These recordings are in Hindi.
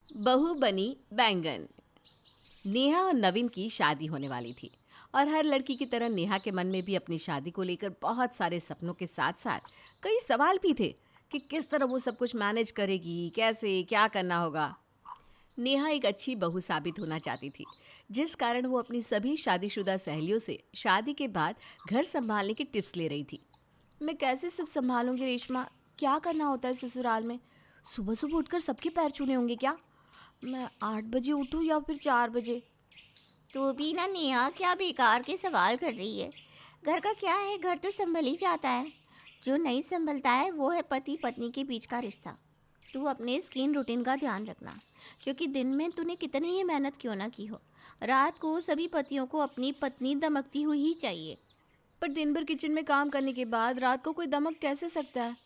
बहू बनी बैंगन। नेहा और नवीन की शादी होने वाली थी और हर लड़की की तरह नेहा के मन में भी अपनी शादी को लेकर बहुत सारे सपनों के साथ साथ कई सवाल भी थे कि किस तरह वो सब कुछ मैनेज करेगी, कैसे क्या करना होगा। नेहा एक अच्छी बहू साबित होना चाहती थी, जिस कारण वो अपनी सभी शादीशुदा सहेलियों से शादी के बाद घर संभालने की टिप्स ले रही थी। मैं कैसे सब संभालूंगी रेशमा? क्या करना होता है ससुराल में? सुबह सुबह उठकर सबके पैर छूने होंगे क्या? मैं 8 बजे उठूँ या फिर 4 बजे? तो भी ना नेहा, क्या बेकार के सवाल कर रही है। घर का क्या है, घर तो संभल ही जाता है। जो नहीं संभलता है वो है पति पत्नी के बीच का रिश्ता। तू अपने स्किन रूटीन का ध्यान रखना, क्योंकि दिन में तूने कितनी ही मेहनत क्यों ना की हो, रात को सभी पतियों को अपनी पत्नी दमकती हुई ही चाहिए। पर दिन भर किचन में काम करने के बाद रात को कोई दमक कैसे सकता है?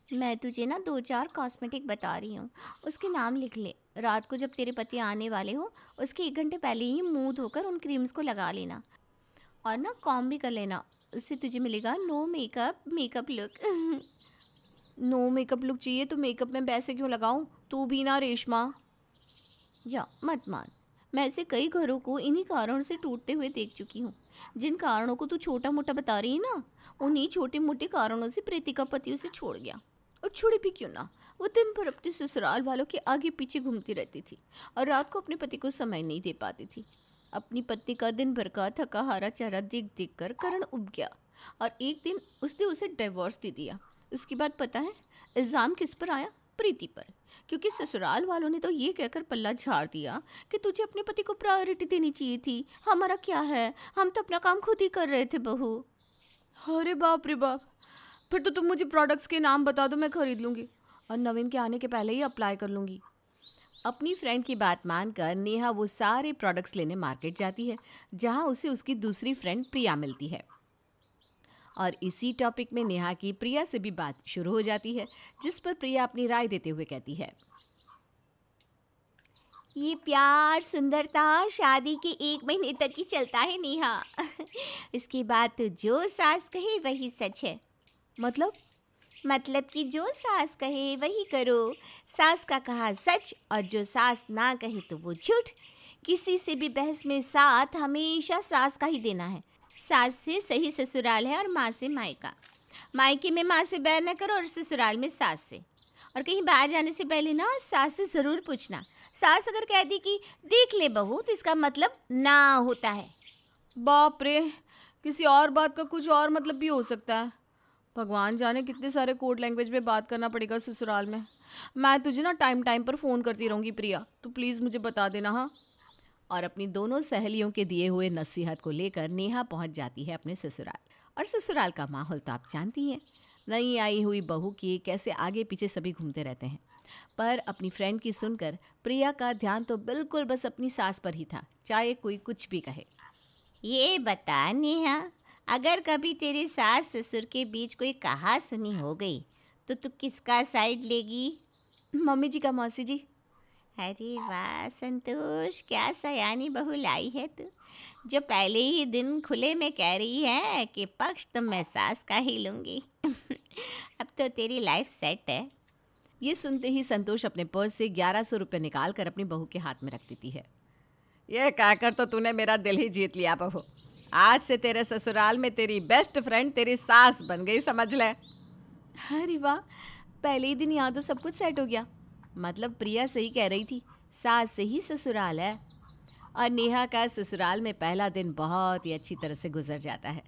मैं तुझे ना 2-4 कॉस्मेटिक बता रही हूँ, उसके नाम लिख ले। रात को जब तेरे पति आने वाले हो, उसके 1 घंटे पहले ही मुंह धोकर उन क्रीम्स को लगा लेना और ना कॉम भी कर लेना। उससे तुझे मिलेगा no makeup makeup look. No makeup look चाहिए तो मेकअप में पैसे क्यों लगाऊं? तू भी ना रेशमा। जा मत मान। मैं ऐसे कई घरों को इन्हीं कारणों से टूटते हुए देख चुकी हूँ। जिन कारणों को तू छोटा मोटा बता रही है ना, उन्हीं छोटे मोटे कारणों से प्रीति का पति उसे छोड़ गया। और छोड़ी भी क्यों ना, वो दिन भर अपने ससुराल वालों के आगे पीछे घूमती रहती थी और रात को अपने पति को समय नहीं दे पाती थी। अपनी पत्नी का दिन भर का थका हारा चेहरा देख देख कर करण उब गया और एक दिन उसने उसे डिवोर्स दे दिया। उसके बाद पता है इल्ज़ाम किस पर आया? प्रीति पर। क्योंकि ससुराल वालों ने तो ये कहकर पल्ला झाड़ दिया कि तुझे अपने पति को प्रायोरिटी देनी चाहिए थी। हमारा क्या है, हम तो अपना काम खुद ही कर रहे थे बहू। अरे बाप रे बाप! फिर तो तुम मुझे प्रोडक्ट्स के नाम बता दो, मैं खरीद लूँगी और नवीन के आने के पहले ही अप्लाई कर लूँगी। अपनी फ्रेंड की बात मानकर नेहा वो सारे प्रोडक्ट्स लेने मार्केट जाती है, जहां उसे उसकी दूसरी फ्रेंड प्रिया मिलती है। और इसी टॉपिक में नेहा की प्रिया से भी बात शुरू हो जाती है, जिस पर प्रिया अपनी राय देते हुए कहती है। ये प्यार सुंदरता शादी के 1 महीने तक ही चलता है नेहा। इसके बाद तो जो सास कहे वही सच है। मतलब? मतलब कि जो सास कहे वही करो। सास का कहा सच, और जो सास ना कहे तो वो झूठ। किसी से भी बहस में साथ हमेशा सास का ही देना है। सास से सही ससुराल है और माँ से मायका। मायके में माँ से बैर न करो और ससुराल में सास से। और कहीं बाहर जाने से पहले ना सास से ज़रूर पूछना। सास अगर कह दी कि देख ले बहू, तो इसका मतलब ना होता है। बाप रे! किसी और बात का कुछ और मतलब भी हो सकता है। भगवान जाने कितने सारे कोड लैंग्वेज में बात करना पड़ेगा ससुराल में। मैं तुझे ना टाइम टाइम पर फ़ोन करती रहूँगी प्रिया, तो प्लीज़ मुझे बता देना। हाँ। और अपनी दोनों सहेलियों के दिए हुए नसीहत को लेकर नेहा पहुंच जाती है अपने ससुराल। और ससुराल का माहौल तो आप जानती हैं, नई आई हुई बहू की कैसे आगे पीछे सभी घूमते रहते हैं। पर अपनी फ्रेंड की सुनकर प्रिया का ध्यान तो बिल्कुल बस अपनी सास पर ही था, चाहे कोई कुछ भी कहे। ये बता नेहा, अगर कभी तेरे सास ससुर के बीच कोई कहा सुनी हो गई तो तू किसका साइड लेगी? मम्मी जी का, मौसी जी। अरे वाह संतोष, क्या सयानी बहू लाई है तू, जो पहले ही दिन खुले में कह रही है कि पक्ष तो मैं सास का ही लूँगी। अब तो तेरी लाइफ सेट है। ये सुनते ही संतोष अपने पर्स से 1100 रुपये निकाल कर अपनी बहू के हाथ में रख देती है। ये कहकर तो तूने मेरा दिल ही जीत लिया बहू। आज से तेरे ससुराल में तेरी बेस्ट फ्रेंड तेरी सास बन गई, समझ ले। अरे वाह! पहले ही दिन यहाँ तो सब कुछ सेट हो गया। मतलब प्रिया सही कह रही थी, सास से ही ससुराल है। और नेहा का ससुराल में पहला दिन बहुत ही अच्छी तरह से गुजर जाता है।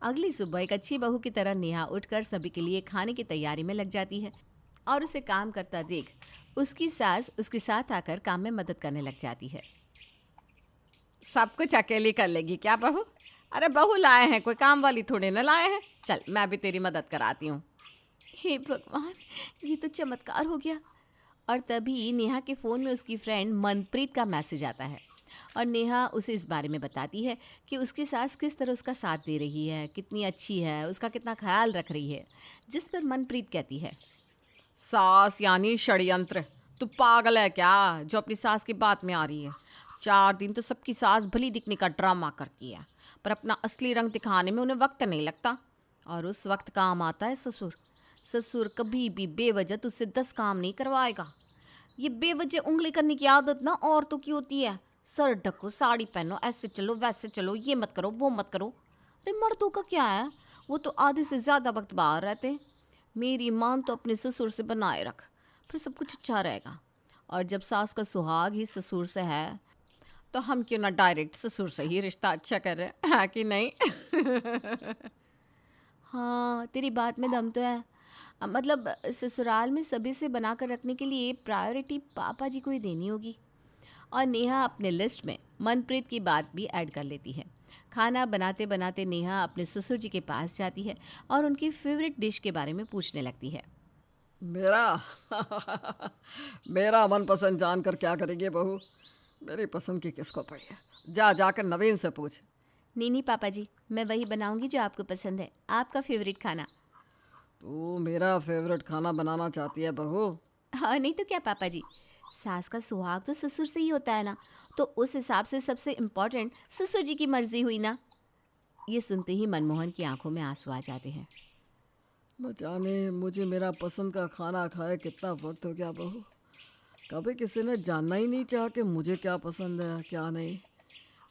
अगली सुबह एक अच्छी बहू की तरह नेहा उठकर सभी के लिए खाने की तैयारी में लग जाती है और उसे काम करता देख उसकी सास उसके साथ आकर काम में मदद करने लग जाती है। सब कुछ अकेली कर लेगी क्या बहू? अरे बहू लाए हैं, कोई काम वाली थोड़ी ना लाए हैं। चल मैं भी तेरी मदद कराती हूँ। हे भगवान, ये तो चमत्कार हो गया। और तभी नेहा के फ़ोन में उसकी फ्रेंड मनप्रीत का मैसेज आता है और नेहा उसे इस बारे में बताती है कि उसकी सास किस तरह उसका साथ दे रही है, कितनी अच्छी है, उसका कितना ख्याल रख रही है। जिस पर मनप्रीत कहती है, सास यानी षड्यंत्र। तू पागल है क्या जो अपनी सास की बात में आ रही है? 4 दिन तो सबकी सास भली दिखने का ड्रामा करती है, पर अपना असली रंग दिखाने में उन्हें वक्त नहीं लगता। और उस वक्त काम आता है ससुर। ससुर कभी भी बेवजह तुझसे 10 काम नहीं करवाएगा। ये बेवजह उंगली करने की आदत ना औरतों की होती है। सर ढको, साड़ी पहनो, ऐसे चलो वैसे चलो, ये मत करो वो मत करो। अरे मर्दों का क्या है, वो तो आधे से ज़्यादा वक्त बाहर रहते हैं। मेरी मान तो अपने ससुर से बनाए रख, फिर सब कुछ अच्छा रहेगा। और जब सास का सुहाग ही ससुर से है तो हम क्यों ना डायरेक्ट ससुर से ही रिश्ता अच्छा कर रहे हैं, हाँ कि नहीं? हाँ, तेरी बात में दम तो है। मतलब ससुराल में सभी से बनाकर रखने के लिए प्रायोरिटी पापा जी को ही देनी होगी। और नेहा अपने लिस्ट में मनप्रीत की बात भी ऐड कर लेती है। खाना बनाते बनाते नेहा अपने ससुर जी के पास जाती है और उनकी फेवरेट डिश के बारे में पूछने लगती है। मेरा मेरा मनपसंद जानकर क्या करेगी बहू? मेरी पसंद की किसको पड़ी है? जा जाकर नवीन से पूछ। नहीं नहीं पापा जी, मैं वही बनाऊंगी जो आपको पसंद है, आपका फेवरेट खाना। तू मेरा फेवरेट खाना बनाना चाहती है बहू? हाँ नहीं तो क्या पापा जी, सास का सुहाग तो ससुर से ही होता है ना, तो उस हिसाब से सबसे इम्पोर्टेंट ससुर जी की मर्जी हुई ना। ये सुनते ही मनमोहन की आंखों में आंसू आ जाते हैं। न जाने मुझे मेरा पसंद का खाना खाए कितना वक्त हो गया बहू। कभी किसी ने जानना ही नहीं चाहा कि मुझे क्या पसंद है क्या नहीं।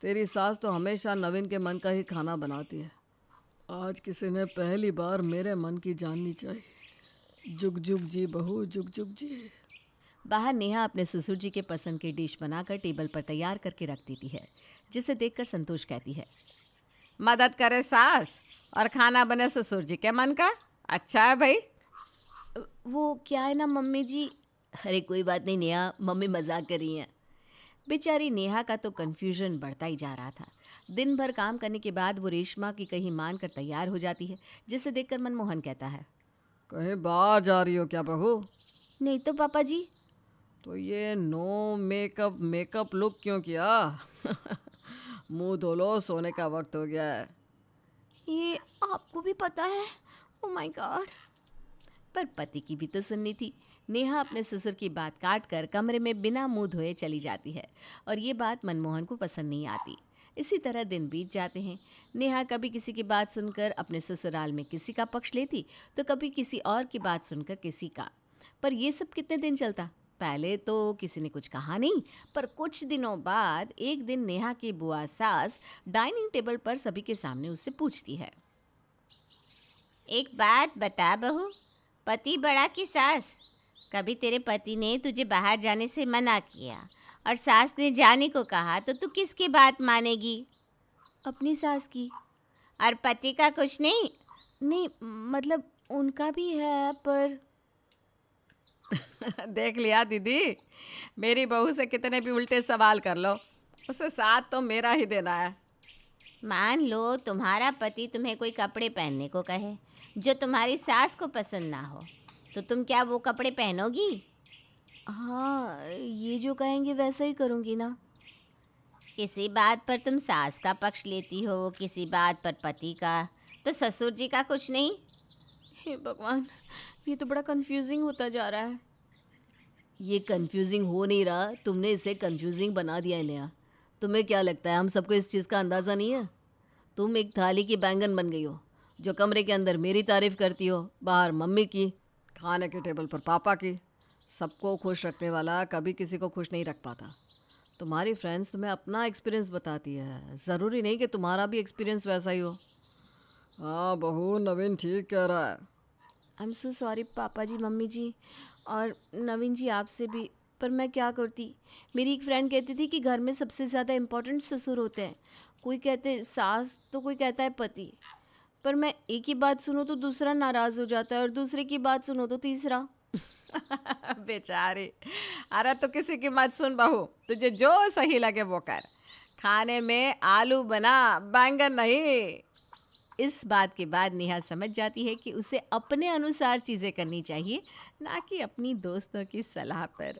तेरी सास तो हमेशा नवीन के मन का ही खाना बनाती है। आज किसी ने पहली बार मेरे मन की जाननी चाहिए। जुग जुग जी बहू, जुग जुग जी। बाहर नेहा अपने ससुर जी के पसंद की डिश बनाकर टेबल पर तैयार करके रख देती है, जिसे देखकर संतोष कहती है। मदद करे सास और खाना बने ससुर जी के मन का, अच्छा है भाई। वो क्या है ना मम्मी जी। अरे कोई बात नहीं नेहा, मम्मी मजाक कर रही हैं। बेचारी नेहा का तो कन्फ्यूजन बढ़ता ही जा रहा था। दिन भर काम करने के बाद वो रेशमा की कहीं मान कर तैयार हो जाती है, जिसे देखकर मनमोहन कहता है। कहीं बाहर जा रही हो क्या बहू? नहीं तो पापा जी। तो ये नो मेकअप मेकअप लुक क्यों किया? मुंह धो लो, सोने का वक्त हो गया है। ये आपको भी पता है? Oh my God. पर पति की भी तो सुननी थी। नेहा अपने ससुर की बात काट कर कमरे में बिना मुंह धोए चली जाती है और ये बात मनमोहन को पसंद नहीं आती। इसी तरह दिन बीत जाते हैं। नेहा कभी किसी की बात सुनकर अपने ससुराल में किसी का पक्ष लेती, तो कभी किसी और की बात सुनकर किसी का। पर ये सब कितने दिन चलता? पहले तो किसी ने कुछ कहा नहीं, पर कुछ दिनों बाद एक दिन नेहा की बुआ सास डाइनिंग टेबल पर सभी के सामने उससे पूछती है। एक बात बता बहू, पति बड़ा कि सास? कभी तेरे पति ने तुझे बाहर जाने से मना किया और सास ने जाने को कहा तो तू किसकी बात मानेगी? अपनी सास की। और पति का कुछ नहीं? नहीं, मतलब उनका भी है पर। देख लिया दीदी, मेरी बहू से कितने भी उल्टे सवाल कर लो, उसे साथ तो मेरा ही देना है। मान लो तुम्हारा पति तुम्हें कोई कपड़े पहनने को कहे जो तुम्हारी सास को पसंद ना हो, तो तुम क्या वो कपड़े पहनोगी? हाँ, ये जो कहेंगे वैसा ही करूँगी ना। किसी बात पर तुम सास का पक्ष लेती हो, किसी बात पर पति का, तो ससुर जी का कुछ नहीं? हे भगवान, ये तो बड़ा कंफ्यूजिंग होता जा रहा है। ये कंफ्यूजिंग हो नहीं रहा, तुमने इसे कंफ्यूजिंग बना दिया है नेहा। तुम्हें क्या लगता है हम सबको इस चीज़ का अंदाज़ा नहीं है? तुम एक थाली की बैंगन बन गई हो, जो कमरे के अंदर मेरी तारीफ़ करती हो, बाहर मम्मी की, खाने के टेबल पर पापा की। सबको खुश रखने वाला कभी किसी को खुश नहीं रख पाता। तुम्हारी फ्रेंड्स तुम्हें अपना एक्सपीरियंस बताती है, ज़रूरी नहीं कि तुम्हारा भी एक्सपीरियंस वैसा ही हो। हाँ बहू, नवीन ठीक कह रहा है। आई एम सो सॉरी पापा जी, मम्मी जी और नवीन जी, आपसे भी। पर मैं क्या करती? मेरी एक फ्रेंड कहती थी कि घर में सबसे ज़्यादा इम्पोर्टेंट ससुर होते हैं। कोई कहते सास तो कोई कहता है पति। पर मैं एक ही बात सुनो तो दूसरा नाराज़ हो जाता है और दूसरे की बात सुनो तो तीसरा। बेचारी, अरे तो किसी की मत सुन बहू, तुझे जो सही लगे वो कर। खाने में आलू बना, बैंगन नहीं। इस बात के बाद नेहा समझ जाती है कि उसे अपने अनुसार चीज़ें करनी चाहिए, ना कि अपनी दोस्तों की सलाह पर।